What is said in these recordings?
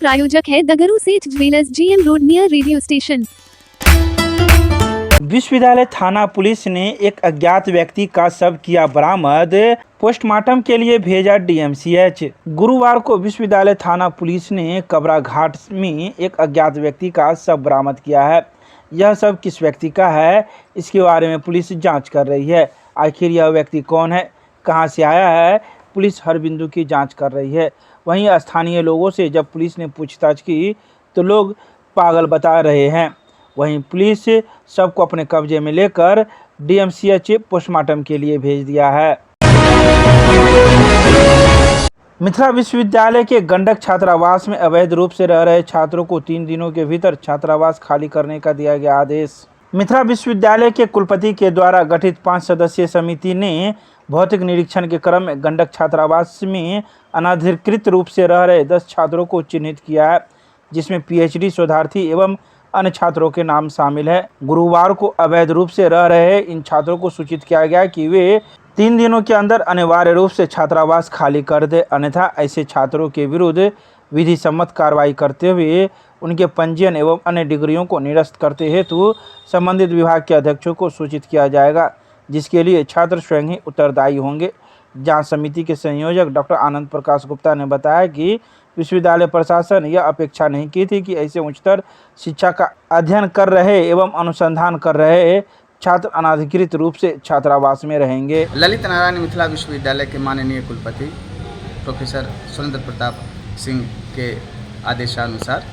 प्रायोजक है दगरू सेठ jewellers, GM road near radio station. विश्वविद्यालय थाना पुलिस ने एक अज्ञात व्यक्ति का शव किया बरामद, पोस्टमार्टम के लिए भेजा DMCH। गुरुवार को विश्वविद्यालय थाना पुलिस ने कबरा घाट में एक अज्ञात व्यक्ति का शव बरामद किया है। यह शव किस व्यक्ति का है, इसके बारे में पुलिस जांच कर रही है। आखिर यह व्यक्ति कौन है, कहां से आया है, पुलिस हर बिंदु की जांच कर रही है। वहीं स्थानीय लोगों से जब पुलिस ने पूछताछ की तो लोग पागल बता रहे हैं। वहीं पुलिस शव को अपने कब्जे में लेकर DMCH पोस्टमार्टम के लिए भेज दिया है। मिथिला विश्वविद्यालय के गंडक छात्रावास में अवैध रूप से रह रहे छात्रों को 3 दिनों के भीतर छात्रावास खाली करने का दिया गया आदेश। मिथिला विश्वविद्यालय के कुलपति के द्वारा गठित 5 सदस्यीय समिति ने भौतिक निरीक्षण के क्रम में गंडक छात्रावास में अनधिकृत रूप से रह रहे 10 छात्रों को चिन्हित किया है, जिसमें PhD शोधार्थी एवं अन्य छात्रों के नाम शामिल है। गुरुवार को अवैध रूप से रह रहे इन छात्रों को सूचित किया गया कि वे 3 दिनों के अंदर अनिवार्य रूप से छात्रावास खाली कर दे, अन्यथा ऐसे छात्रों के विरुद्ध विधि सम्मत कार्रवाई करते हुए उनके पंजीयन एवं अन्य डिग्रियों को निरस्त करते हेतु संबंधित विभाग के अध्यक्षों को सूचित किया जाएगा, जिसके लिए छात्र स्वयं ही उत्तरदायी होंगे। जांच समिति के संयोजक डॉक्टर आनंद प्रकाश गुप्ता ने बताया कि विश्वविद्यालय प्रशासन यह अपेक्षा नहीं की थी कि ऐसे उच्चतर शिक्षा का अध्ययन कर रहे एवं अनुसंधान कर रहे छात्र अनाधिकृत रूप से छात्रावास में रहेंगे। ललित नारायण मिथिला विश्वविद्यालय के माननीय कुलपति प्रोफेसर सुरेंद्र प्रताप सिंह के आदेशानुसार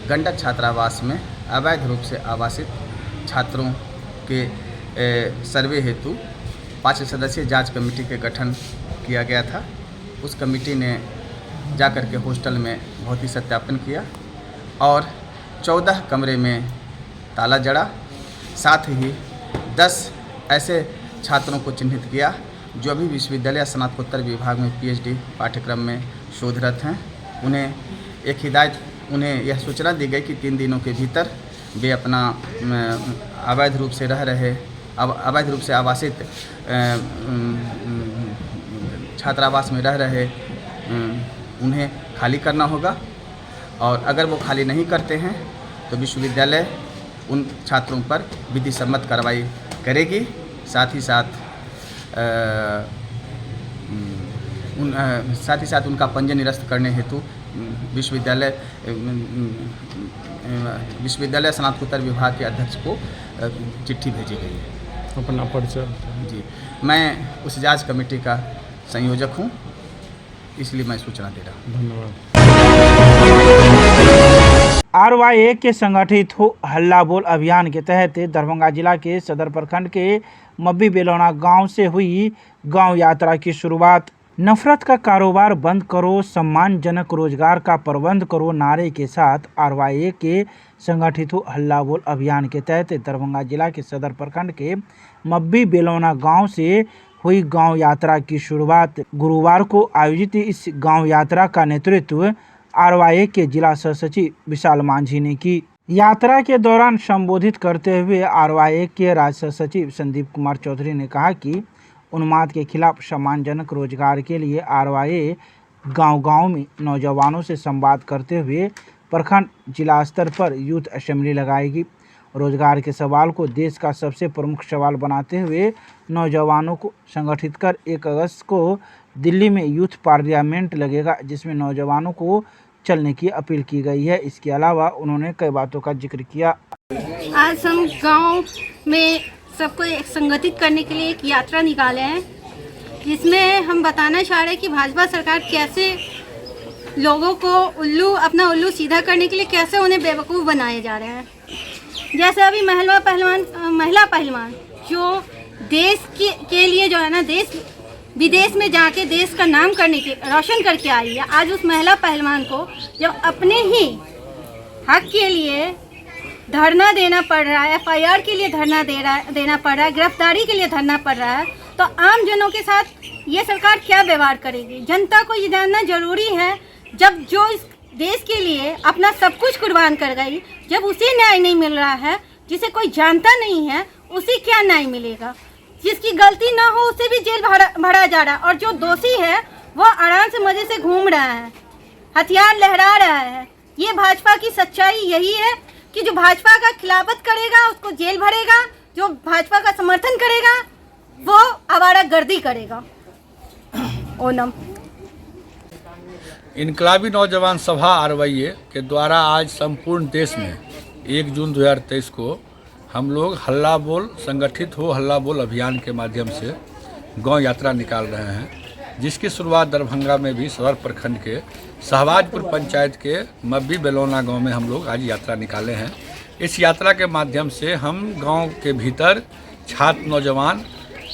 गंडक छात्रावास में अवैध रूप से आवासित छात्रों के सर्वे हेतु 5 सदस्यीय जांच कमेटी के गठन किया गया था। उस कमेटी ने जाकर के हॉस्टल में भौतिक सत्यापन किया और 14 कमरे में ताला जड़ा, साथ ही 10 ऐसे छात्रों को चिन्हित किया जो अभी विश्वविद्यालय स्नातकोत्तर विभाग में PhD पाठ्यक्रम में शोधरत हैं। उन्हें यह सूचना दी गई कि 3 दिनों के भीतर वे अपना अवैध रूप से आवासित छात्रावास में रह रहे उन्हें खाली करना होगा, और अगर वो खाली नहीं करते हैं तो विश्वविद्यालय उन छात्रों पर विधि सम्मत कार्रवाई करेगी। साथ ही साथ उनका पंजीयन निरस्त करने हेतु विश्वविद्यालय स्नातकोत्तर विभाग के अध्यक्ष को चिट्ठी भेजी गई है। अपना परिचय जी, मैं उस जांच कमेटी का संयोजक हूँ, इसलिए मैं सूचना दे रहा हूँ। धन्यवाद। RYA के संगठित हो हल्ला बोल अभियान के तहत दरभंगा जिला के सदर प्रखंड के मब्बी बेलौना गांव से हुई गांव यात्रा की शुरुआत। नफरत का कारोबार बंद करो, सम्मानजनक रोजगार का प्रबंध करो नारे के साथ RYA के संगठित हो हल्ला बोल अभियान के तहत दरभंगा जिला के सदर प्रखंड के मब्बी बेलौना गांव से हुई गांव यात्रा की शुरुआत। गुरुवार को आयोजित इस गांव यात्रा का नेतृत्व RYA के जिला सह सचिव विशाल मांझी ने की। यात्रा के दौरान संबोधित करते हुए RYA के राज्य सह सचिव संदीप कुमार चौधरी ने कहा कि उन्माद के खिलाफ सम्मानजनक रोजगार के लिए RYA गांव-गांव में नौजवानों से संवाद करते हुए प्रखंड जिला स्तर पर यूथ असेंबली लगाएगी। रोजगार के सवाल को देश का सबसे प्रमुख सवाल बनाते हुए नौजवानों को संगठित कर 1 अगस्त को दिल्ली में यूथ पार्लियामेंट लगेगा, जिसमें नौजवानों को चलने की अपील की गई है। इसके अलावा उन्होंने कई बातों का जिक्र किया। आज हम गांव में सबको संगठित करने के लिए एक यात्रा निकाले हैं, जिसमें हम बताना चाह रहे हैं कि भाजपा सरकार कैसे लोगों को अपना उल्लू सीधा करने के लिए कैसे उन्हें बेवकूफ़ बनाए जा रहे हैं। जैसे अभी महिला पहलवान जो देश के लिए जो है ना, देश विदेश में जाके देश का नाम रोशन करके आई है। आज उस महिला पहलवान को जब अपने ही हक के लिए धरना देना पड़ रहा है, FIR के लिए धरना देना पड़ रहा है, गिरफ्तारी के लिए धरना पड़ रहा है, तो आम जनों के साथ ये सरकार क्या व्यवहार करेगी? जनता को ये जानना जरूरी है। जब जो इस देश के लिए अपना सब कुछ कुर्बान कर गई, जब उसे न्याय नहीं मिल रहा है, जिसे कोई जानता नहीं है, उसे क्या न्याय मिलेगा? जिसकी गलती ना हो उसे भी जेल भरा जा रहा है, और जो दोषी है वो आराम से मजे से घूम रहा है, हथियार लहरा रहा है, ये भाजपा की सच्चाई यही है कि जो भाजपा का खिलाफत करेगा उसको जेल भरेगा, जो भाजपा का समर्थन करेगा वो आवारागर्दी करेगा। ओनम। इनकलाबी नौजवान सभा आरवाईए के द्वारा आज संपूर्ण देश में 1 जून 2023 को हम लोग हल्ला बोल संगठित हो हल्ला बोल अभियान के माध्यम से गांव यात्रा निकाल रहे हैं, जिसकी शुरुआत दरभंगा में भी सदर प्रखंड के शहबाजपुर पंचायत के मब्बी बेलौना गांव में हम लोग आज यात्रा निकाले हैं। इस यात्रा के माध्यम से हम गांव के भीतर छात्र, नौजवान,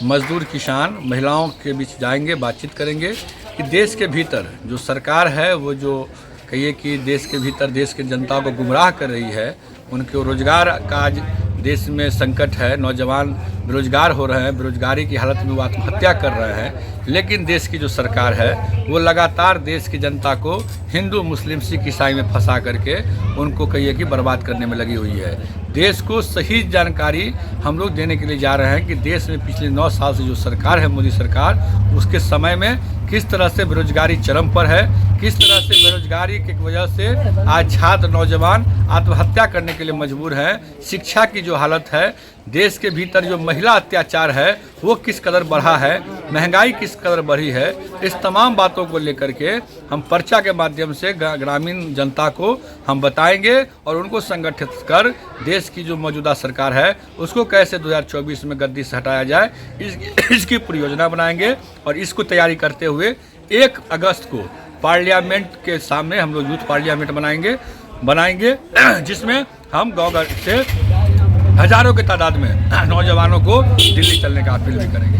मजदूर, किसान, महिलाओं के बीच जाएंगे, बातचीत करेंगे कि देश के भीतर जो सरकार है वो जो कहिए कि देश के भीतर देश के जनता को गुमराह कर रही है, उनके रोजगार का आज देश में संकट है, नौजवान बेरोजगार हो रहे हैं, बेरोजगारी की हालत में वो आत्महत्या कर रहे हैं। लेकिन देश की जो सरकार है वो लगातार देश की जनता को हिंदू, मुस्लिम, सिख, ईसाई में फंसा करके उनको कहिए कि बर्बाद करने में लगी हुई है। देश को सही जानकारी हम लोग देने के लिए जा रहे हैं कि देश में पिछले 9 साल से जो सरकार है, मोदी सरकार, उसके समय में किस तरह से बेरोजगारी चरम पर है, किस तरह से बेरोजगारी की वजह से आज छात्र, नौजवान आत्महत्या करने के लिए मजबूर हैं। शिक्षा की जो हालत है, देश के भीतर जो महिला अत्याचार है वो किस कदर बढ़ा है, महंगाई किस कदर बढ़ी है, इस तमाम बातों को लेकर के हम पर्चा के माध्यम से ग्रामीण जनता को हम बताएंगे और उनको संगठित कर देश की जो मौजूदा सरकार है उसको कैसे 2024 में गद्दी से हटाया जाए, इसकी पूरी योजना बनाएंगे। और इसको तैयारी करते हुए 1 अगस्त को पार्लियामेंट के सामने हम लोग यूथ पार्लियामेंट बनाएंगे जिसमें हम गाँव से हजारों की तादाद में नौजवानों को दिल्ली चलने का अपील भी करेंगे।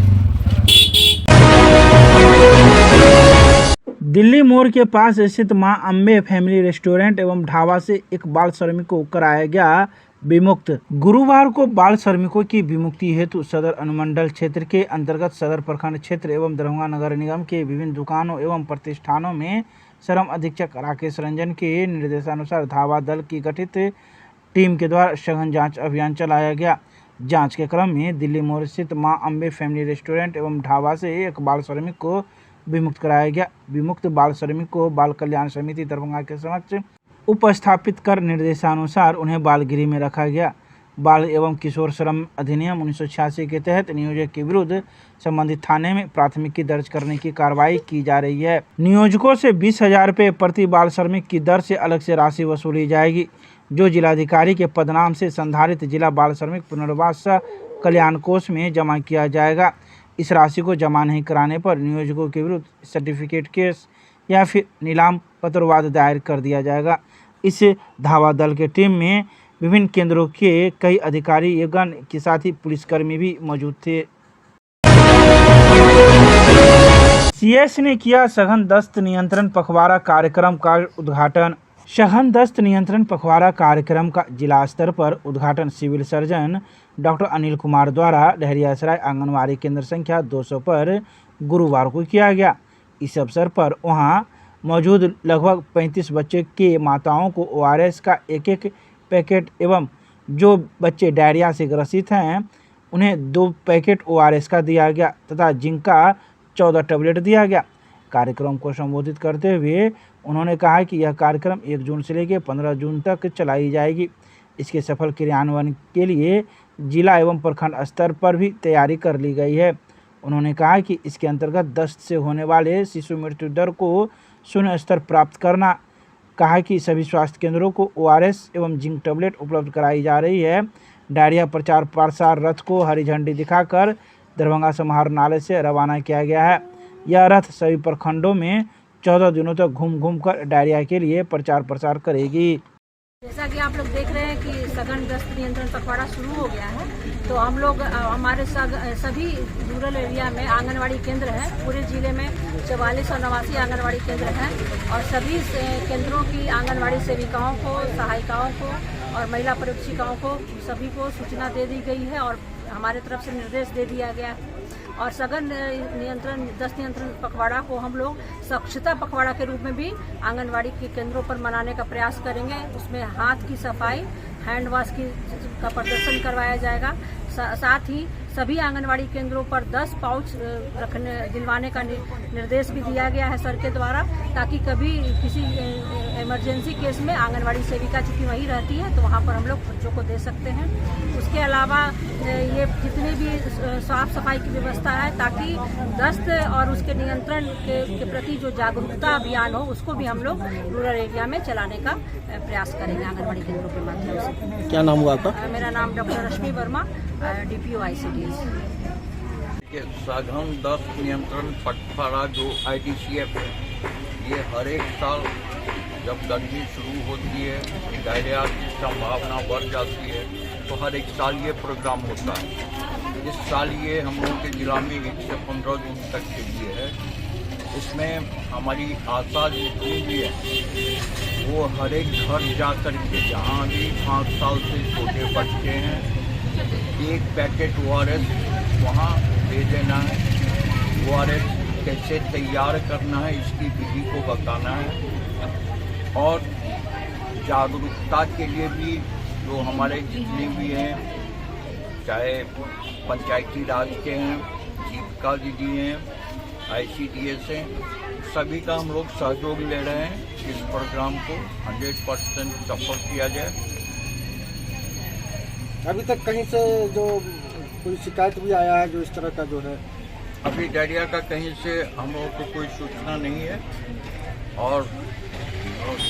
दिल्ली मोड़ के पास स्थित मां अम्बे फैमिली रेस्टोरेंट एवं ढाबा से एक बाल श्रमिक को कराया गया विमुक्त। गुरुवार को बाल श्रमिकों की विमुक्ति हेतु सदर अनुमंडल क्षेत्र के अंतर्गत सदर प्रखंड क्षेत्र एवं दरभंगा नगर निगम के विभिन्न दुकानों एवं प्रतिष्ठानों में श्रम अधीक्षक राकेश रंजन के निर्देशानुसार धावा दल की गठित टीम के द्वारा सघन जांच अभियान चलाया गया। जांच के क्रम में दिल्ली मोड़ स्थित मां अम्बे फैमिली रेस्टोरेंट एवं ढाबा से एक बाल श्रमिक को विमुक्त कराया गया। विमुक्त बाल श्रमिक को बाल कल्याण समिति दरभंगा के समक्ष उपस्थापित कर निर्देशानुसार उन्हें बालगिरी में रखा गया। बाल एवं किशोर श्रम अधिनियम 1986 के तहत नियोजक के विरुद्ध संबंधित थाने में प्राथमिकी दर्ज करने की कार्रवाई की जा रही है। नियोजकों से 20,000 रुपये प्रति बाल श्रमिक की दर से अलग से राशि वसूली जाएगी, जो जिलाधिकारी के पदनाम से संधारित जिला बाल श्रमिक पुनर्वास कल्याण कोष में जमा किया जाएगा। इस राशि को जमा नहीं कराने पर नियोजकों के विरुद्ध सर्टिफिकेट केस या फिर नीलाम पत्रवाद दायर कर दिया जाएगा। इस धावा दल के टीम में विभिन्न केंद्रों के कई अधिकारी एवं के साथ ही पुलिसकर्मी भी मौजूद थे। सीएस ने किया सघन दस्त नियंत्रण पखवाड़ा कार्यक्रम का उद्घाटन। सघन दस्त नियंत्रण पखवाड़ा कार्यक्रम का जिला स्तर पर उद्घाटन civil surgeon doctor Anil Kumar द्वारा लहरियासराय आंगनवाड़ी केंद्र संख्या 200 पर गुरुवार को किया गया। इस अवसर पर वहां मौजूद लगभग 35 बच्चे के माताओं को ORS का एक पैकेट एवं जो बच्चे डायरिया से ग्रसित हैं उन्हें 2 पैकेट ORS का दिया गया तथा जिंक का 14 टैबलेट दिया गया। कार्यक्रम को संबोधित करते हुए उन्होंने कहा कि यह कार्यक्रम 1 जून से लेकर 15 जून तक चलाई जाएगी। इसके सफल क्रियान्वयन के लिए जिला एवं प्रखंड स्तर पर भी तैयारी कर ली गई है। उन्होंने कहा कि इसके अंतर्गत दस्त से होने वाले शिशु मृत्यु दर को 0 स्तर प्राप्त करना। कहा कि सभी स्वास्थ्य केंद्रों को ORS एवं जिंक टैबलेट उपलब्ध कराई जा रही है। डायरिया प्रचार प्रसार रथ को हरी झंडी दिखाकर दरभंगा समाहरणालय से रवाना किया गया है। यह रथ सभी प्रखंडों में 14 दिनों तक घूम कर डायरिया के लिए प्रचार प्रसार करेगी। जैसा कि आप लोग देख रहे हैं कि सघन दस्त नियंत्रण पखवाड़ा शुरू हो गया है, तो हम लोग हमारे सभी रूरल एरिया में आंगनवाड़ी केंद्र हैं। पूरे जिले में 4489 आंगनवाड़ी केंद्र हैं और सभी केंद्रों की आंगनवाड़ी सेविकाओं को, सहायिकाओं को और महिला पर्यवेक्षिकाओं को सभी को सूचना दे दी गई है और हमारे तरफ से निर्देश दे दिया गया है। और सघन दस्त नियंत्रण पखवाड़ा को हम लोग स्वच्छता पखवाड़ा के रूप में भी आंगनवाड़ी के केंद्रों पर मनाने का प्रयास करेंगे। उसमें हाथ की सफाई, हैंड वॉश का प्रदर्शन करवाया जाएगा। साथ ही सभी आंगनवाड़ी केंद्रों पर 10 पाउच दिलवाने का निर्देश भी दिया गया है सर के द्वारा, ताकि कभी किसी इमरजेंसी केस में आंगनवाड़ी सेविका चूँकि वहीं रहती है तो वहाँ पर हम लोग बच्चों को दे सकते हैं। उसके अलावा ये जितनी भी साफ सफाई की व्यवस्था है ताकि दस्त और उसके नियंत्रण के प्रति जो जागरूकता अभियान हो उसको भी हम लोग रूरल एरिया में चलाने का प्रयास करेंगे आंगनवाड़ी केंद्रों के माध्यम से। क्या नाम हुआ आपका? मेरा नाम डॉक्टर रश्मि वर्मा, DPO ICDS। सघन दस्त नियंत्रण पखवाड़ा जो IDCF है, ये हर एक साल जब गर्मी शुरू होती है, डायरिया की संभावना बढ़ जाती है, तो हर एक साल ये प्रोग्राम होता है। इस साल ये हम लोगों के जिला में 1 से 15 जून तक के लिए है। इसमें हमारी आशा जितनी भी है वो हर एक घर जा कर के जहाँ भी 5 साल से छोटे बच्चे हैं 1 पैकेट ORS वहाँ दे देना है। ORS कैसे तैयार करना है इसकी विधि को बताना है और जागरूकता के लिए भी जो हमारे जितने भी हैं, चाहे पंचायती राज के हैं, जीविका दीदी हैं, ICDS हैं, सभी का हम लोग सहयोग ले रहे हैं। इस प्रोग्राम को 100% सफल किया जाए। अभी तक कहीं से जो कोई शिकायत भी आया है जो इस तरह का जो है? अभी डायरिया का कहीं से हम लोगों को कोई सूचना नहीं है और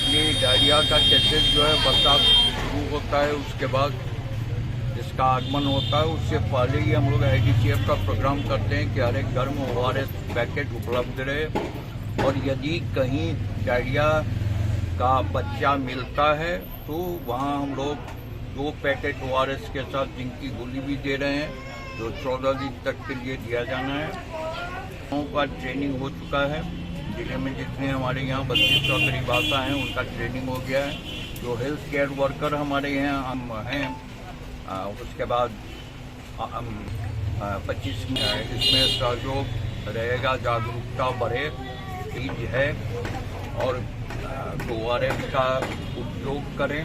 ये डायरिया का केसेस जो है बरसात शुरू होता है उसके बाद इसका आगमन होता है, उससे पहले ही हम लोग IDCF का प्रोग्राम करते हैं कि हर एक घर में ORS पैकेट उपलब्ध रहे और यदि कहीं डायरिया का बच्चा मिलता है तो वहाँ हम लोग 2 पैकेट ORS के साथ जिनकी गोली भी दे रहे हैं जो 14 दिन तक के लिए दिया जाना है। लोगों का ट्रेनिंग हो चुका है, जिले में जितने हमारे यहाँ 3200 करीब आशा हैं उनका ट्रेनिंग हो गया है। जो हेल्थ केयर वर्कर हमारे यहाँ हम हैं उसके बाद 25 इसमें सहयोग रहेगा, जागरूकता बढ़े चीज है और ORS का उपयोग करें।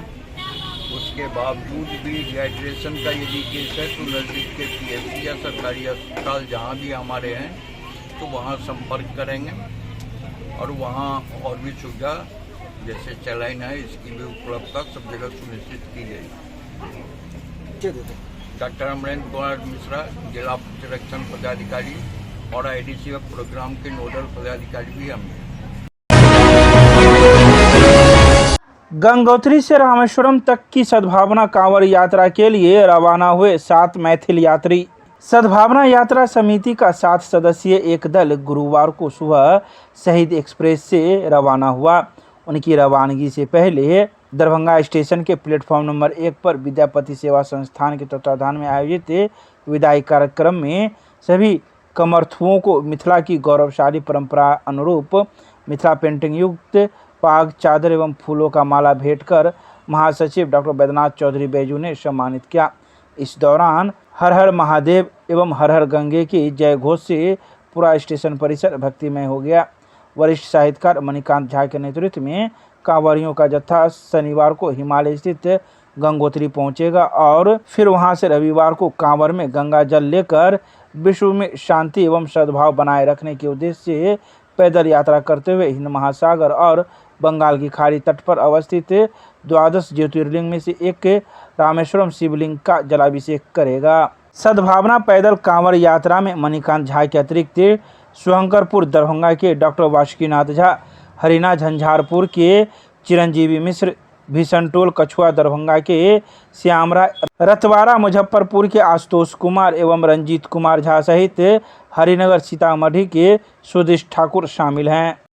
उसके बावजूद भी डिहाइड्रेशन का यदि केस है तो नज़दीक के PHC या सरकारी अस्पताल जहाँ भी हमारे हैं तो वहाँ संपर्क करेंगे और वहाँ और भी सुविधा जैसे चैलाइन है इसकी भी उपलब्धता सब जगह सुनिश्चित की जाएगी। डॉक्टर अमरेंद्र कुमार मिश्रा जिला प्रतिरक्षण पदाधिकारी और IDCF प्रोग्राम के नोडल पदाधिकारी भी हम हैं। गंगोत्री से रामेश्वरम तक की सद्भावना कांवड़ यात्रा के लिए रवाना हुए 7 मैथिल यात्री। सद्भावना यात्रा समिति का 7 सदस्यीय एक दल गुरुवार को सुबह शहीद एक्सप्रेस से रवाना हुआ। उनकी रवानगी से पहले दरभंगा स्टेशन के प्लेटफॉर्म नंबर 1 पर विद्यापति सेवा संस्थान के तत्वाधान में आयोजित विदाई कार्यक्रम में सभी कमर्थुओं को मिथिला की गौरवशाली परंपरा अनुरूप मिथिला पेंटिंग युक्त पाग, चादर एवं फूलों का माला भेंट कर महासचिव डॉक्टर बैद्यनाथ चौधरी बैजू ने सम्मानित किया। इस दौरान हर हर महादेव एवं हर हर गंगे की जय घोष से पूरा स्टेशन परिसर भक्तिमय हो गया। वरिष्ठ साहित्यकार मणिकांत झा के नेतृत्व में कांवरियों का जत्था शनिवार को हिमालय स्थित गंगोत्री पहुंचेगा और फिर वहां से रविवार को कांवर में गंगा जल लेकर विश्व में शांति एवं सद्भाव बनाए रखने के उद्देश्य से पैदल यात्रा करते हुए हिंद महासागर और बंगाल की खाड़ी तट पर अवस्थित 12 ज्योतिर्लिंग में से एक रामेश्वरम शिवलिंग का जलाभिषेक करेगा। सद्भावना पैदल कांवड़ यात्रा में मणिकांत झा के अतिरिक्त शुभंकरपुर दरभंगा के डॉक्टर वासुकीनाथ झा, हरिना झंझारपुर के चिरंजीवी मिश्र, भीषणटोल कछुआ दरभंगा के श्यामराय, रतवाड़ा मुजफ्फरपुर के आशुतोष कुमार एवं रंजीत कुमार झा सहित हरिनगर सीतामढ़ी के सुदेश ठाकुर शामिल हैं।